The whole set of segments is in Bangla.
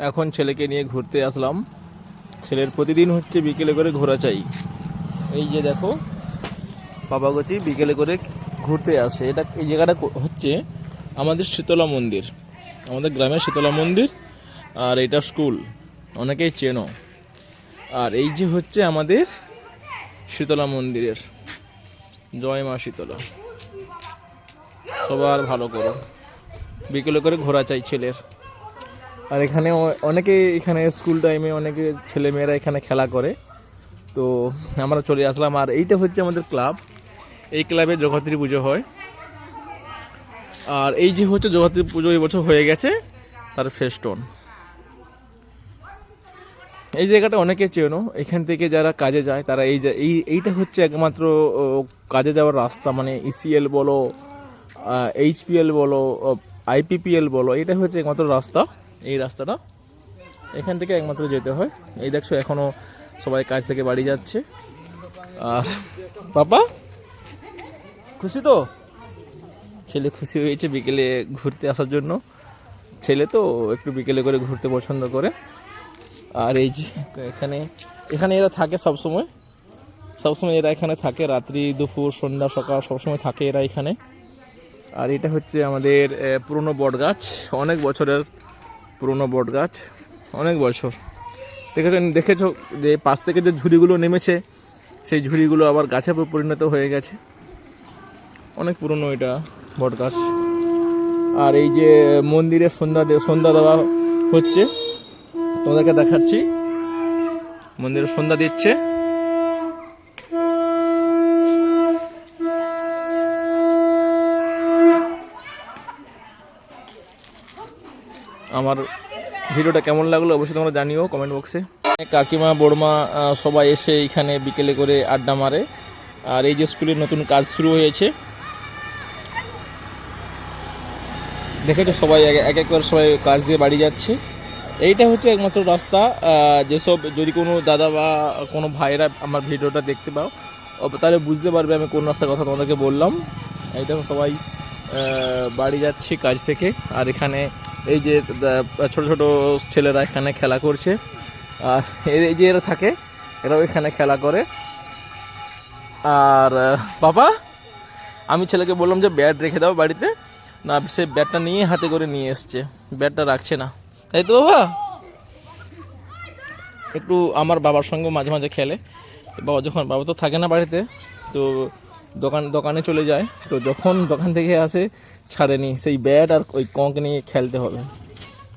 এখন ছেলেকে নিয়ে ঘুরতে আসলাম। ছেলের প্রতিদিন হচ্ছে বিকেলে করে ঘোরা চাই। এই যে দেখো পাপাগচি বিকেলে করে ঘুরতে আসে। এই জায়গাটা হচ্ছে আমাদের শীতলা মন্দির, আমাদের গ্রামের শীতলা মন্দির। আর এটা স্কুল, অনেকেই চেনো। আর এই যে হচ্ছে আমাদের শীতলা মন্দিরের জয় মা শীতলা। সবার ভালো করো, বিকেলে করে ঘোরা চাই ছেলের। আর এখানে অনেকে এখানে স্কুল টাইমে অনেকে ছেলেমেয়েরা এখানে খেলা করে। তো আমরা চলে আসলাম। আর এইটা হচ্ছে আমাদের ক্লাব, এই ক্লাবে জগদ্ধাত্রী পুজো হয়। আর এই যে হচ্ছে জগদ্ধাত্রী পুজো এই বছর হয়ে গেছে, তার ফেস্টন। এই জায়গাটা অনেকে চেনো, এখান থেকে যারা কাজে যায় তারা এইটা হচ্ছে একমাত্র কাজে যাওয়ার রাস্তা। মানে ইসিএল বলো, এইচপিএল বলো, আইপিপিএল বলো, এটা হচ্ছে একমাত্র রাস্তা। এই রাস্তাটা এখান থেকে একমাত্র যেতে হয়। এই দেখছো এখনও সবাই কাজ থেকে বাড়ি যাচ্ছে। আর পাপা খুশি তো? ছেলে খুশি হয়েছে বিকেলে ঘুরতে আসার জন্য। ছেলে তো একটু বিকেলে করে ঘুরতে পছন্দ করে। আর এই যে এখানে এখানে এরা থাকে সবসময় এরা এখানে থাকে, রাত্রি দুপুর সন্ধ্যা সকাল সবসময় থাকে এরা এখানে। আর এটা হচ্ছে আমাদের পুরনো বট গাছ, অনেক বছরের পুরনো বট গাছ, অনেক বছর। দেখেছো যে পাশ থেকে যে ঝুড়িগুলো নেমেছে, সেই ঝুড়িগুলো আবার গাছে পরিণত হয়ে গেছে। অনেক পুরনো এটা বট গাছ। আর এই যে মন্দিরে সন্ধ্যা দেওয়া হচ্ছে, তোমাদেরকে দেখাচ্ছি। মন্দিরে সন্ধ্যা দিচ্ছে। আমার ভিডিওটা কেমন লাগলো অবশ্যই তোমরা জানিও কমেন্ট বক্সে। কাকিমা বড়মা সবাই এসে এখানে বিকেলে করে আড্ডা মারে। আর এই যে স্কুলের নতুন কাজ শুরু হয়েছে, দেখেছো সবাই এক এক করে সবাই কাজ দিয়ে বাড়ি যাচ্ছে। এইটা হচ্ছে একমাত্র রাস্তা। যেসব যদি কোনো দাদা বা কোনো ভাইরা আমার ভিডিওটা দেখতে পাও, তাহলে বুঝতে পারবে আমি কোন রাস্তার কথা তোমাদেরকে বললাম। এই দেখো সবাই বাড়ি যাচ্ছি কাজ থেকে। আর এখানে এই যে ছোট ছোট ছেলেরা এখানে খেলা করছে। আর এই যে এরা থাকে, এরাও এখানে খেলা করে। আর বাবা, আমি ছেলেকে বললাম যে ব্যাট রেখে দাও বাড়িতে, না সে ব্যাটটা নিয়ে হাতে করে নিয়ে এসছে, ব্যাটটা রাখছে না। তাই তো বাবা? একটু আমার বাবার সঙ্গে মাঝে মাঝে খেলে। বাবা তো থাকে না বাড়িতে, তো দোকানে চলে যায়। তো যখন দোকান থেকে আসে ছাড়েনি, সেই ব্যাট আর ওই কঙ্ক নিয়ে খেলতে হবে।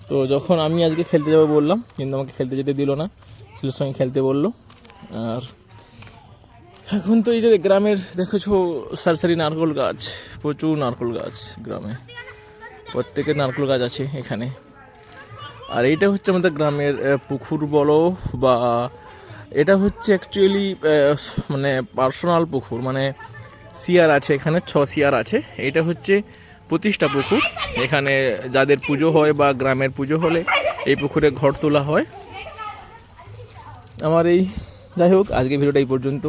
তো যখন আমি আজকে খেলতে যাবো বললাম, কিন্তু আমাকে খেলতে যেতে দিল না, ছেলের সঙ্গে খেলতে বললো। আর এখন তো এই যে গ্রামের দেখেছো সারি নারকেল গাছ, প্রচুর নারকেল গাছ গ্রামে, প্রত্যেকের নারকেল গাছ আছে এখানে। আর এইটা হচ্ছে আমাদের গ্রামের পুকুর বলো, বা এটা হচ্ছে অ্যাকচুয়ালি মানে পার্সোনাল পুকুর, মানে সিয়ার আছে এখানে, 6 সিয়ার আছে। এটা হচ্ছে প্রতিষ্ঠা পুকুর। এখানে যাদের পুজো হয় বা গ্রামের পুজো হলে এই পুকুরে ঘট তোলা হয়। আমার এই যাই হোক, আজকে ভিডিওটা এই পর্যন্ত।